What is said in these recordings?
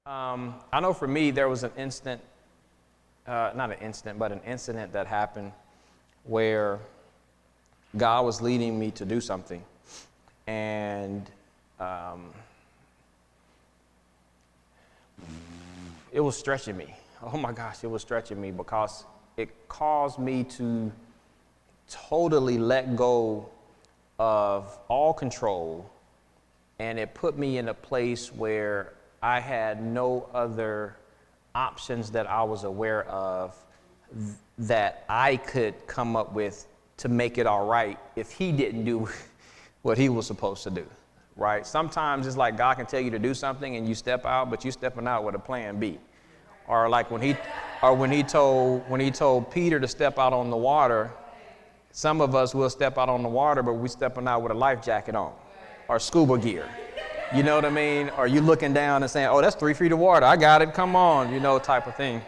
I know for me, there was an instant, not an instant, but an incident that happened where God was leading me to do something. And it was stretching me. Oh my gosh, it was stretching me because it caused me to totally let go of all control. And it put me in a place where I had no other options that I was aware of that I could come up with to make it all right if he didn't do what he was supposed to do, right? Sometimes it's like God can tell you to do something and you step out, but you're stepping out with a plan B. Or like when he told Peter to step out on the water, some of us will step out on the water, but we're stepping out with a life jacket on or scuba gear. You know what I mean? Or you looking down and saying, oh, that's 3 feet of water. I got it. Come on, you know, type of thing.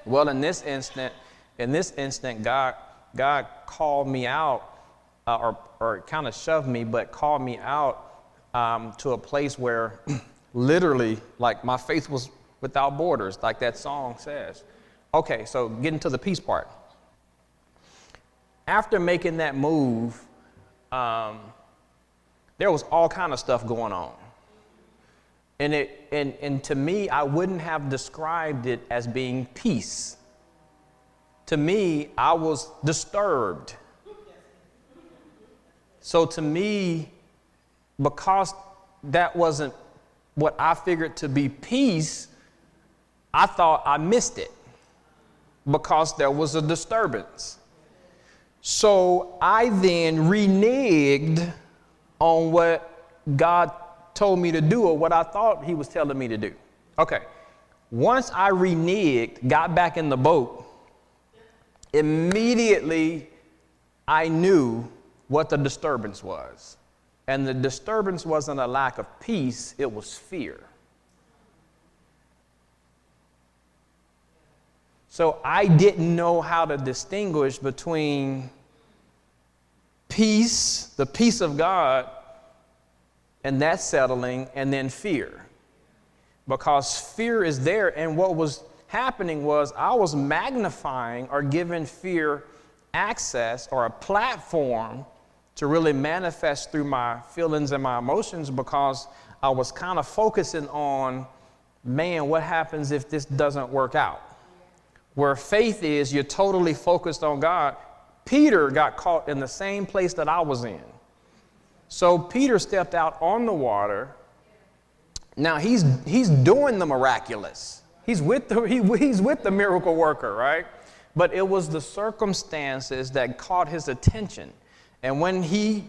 Well, in this instant, God called me out or kind of shoved me, but called me out to a place where literally, like, my faith was without borders, like that song says. Okay, so getting to the peace part. After making that move, there was all kind of stuff going on. And to me, I wouldn't have described it as being peace. To me, I was disturbed. So to me, because that wasn't what I figured to be peace, I thought I missed it because there was a disturbance. So I then reneged on what God told me to do or what I thought he was telling me to do. Okay. Once I reneged, got back in the boat, immediately I knew what the disturbance was. And the disturbance wasn't a lack of peace, it was fear. So I didn't know how to distinguish between peace, the peace of God, and that settling, and then fear. Because fear is there, and what was happening was I was magnifying or giving fear access or a platform to really manifest through my feelings and my emotions because I was kind of focusing on, man, what happens if this doesn't work out? Where faith is, you're totally focused on God. Peter got caught in the same place that I was in. So Peter stepped out on the water. Now he's doing the miraculous. He's with the miracle worker, right? But it was the circumstances that caught his attention. And when he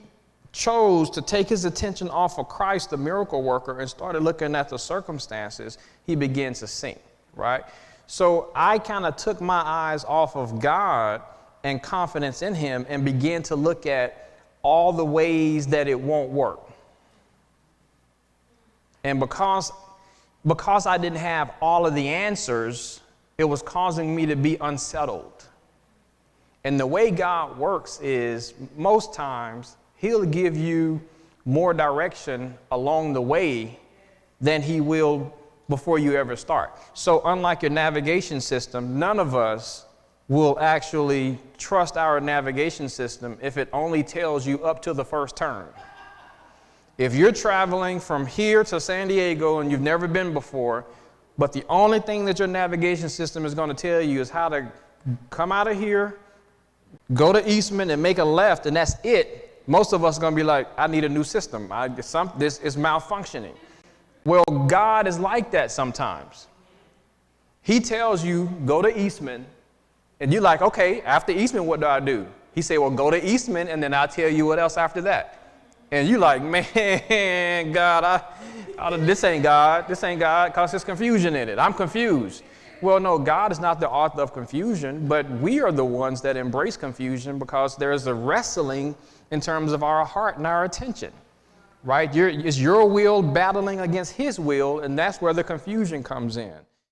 chose to take his attention off of Christ, the miracle worker, and started looking at the circumstances, he began to sink, right? So I kind of took my eyes off of God and confidence in him and began to look at all the ways that it won't work. And because I didn't have all of the answers, it was causing me to be unsettled. And the way God works is most times he'll give you more direction along the way than he will before you ever start. So unlike your navigation system, none of us will actually trust our navigation system if it only tells you up to the first turn. If you're traveling from here to San Diego and you've never been before, but the only thing that your navigation system is going to tell you is how to come out of here, go to Eastman and make a left, and that's it, most of us are going to be like, I need a new system. This is malfunctioning. Well, God is like that sometimes. He tells you, go to Eastman, and you're like, okay, after Eastman, what do I do? He said, well, go to Eastman, and then I'll tell you what else after that. And you're like, man, God, this ain't God, because there's confusion in it. I'm confused. Well, no, God is not the author of confusion, but we are the ones that embrace confusion because there's a wrestling in terms of our heart and our attention, right? It's your will battling against his will, and that's where the confusion comes in.